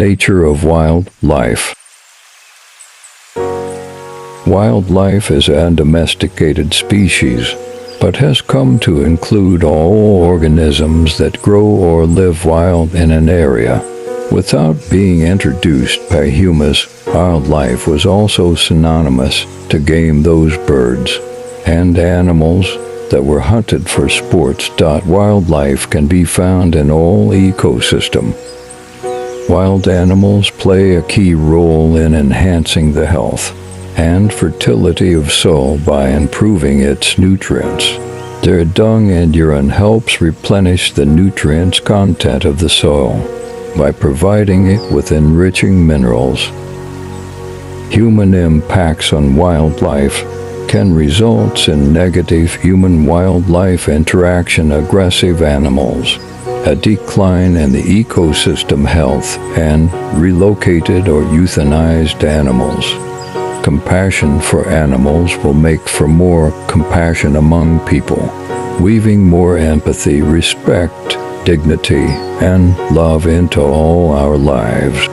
Nature of wildlife. Wildlife is a domesticated species, but has come to include all organisms that grow or live wild in an area. Without being introduced by humans, wildlife was also synonymous to game. Those birds and animals that were hunted for sports. Wildlife can be found in all ecosystem. Wild animals play a key role in enhancing the health and fertility of soil by improving its nutrients. Their dung and urine helps replenish the nutrients content of the soil by providing it with enriching minerals. Human impacts on wildlife can result in negative human-wildlife interaction, aggressive animals, a decline in the ecosystem health, and relocated or euthanized animals. Compassion for animals will make for more compassion among people, weaving more empathy, respect, dignity, and love into all our lives.